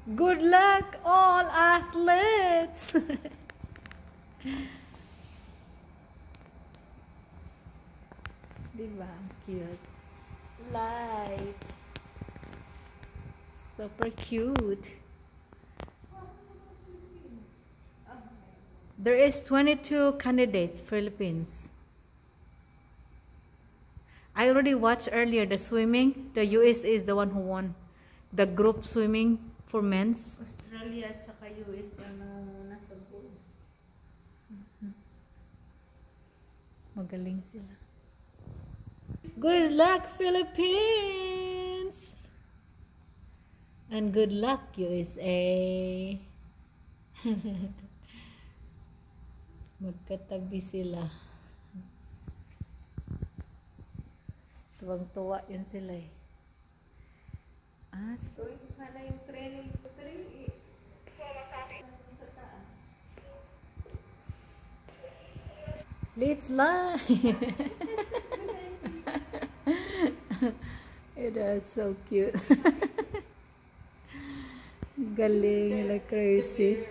Good luck, all athletes! Diba? Cute. Light. Super cute. There is 22 candidates, Philippines. I already watched earlier the swimming. The US is the one who won the group swimming for men's. Australia at saka US ang nangunguna sa gold. Magaling sila. Good luck, Philippines! And good luck, USA! Magkatabi sila. Tuwang-tuwa yun sila eh. So, ito sana yung training ko. Sa taas. Let's lie! It is so cute. Galing, like crazy.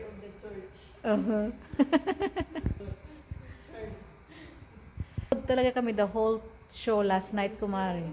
Talaga kami the whole show last night, kumari.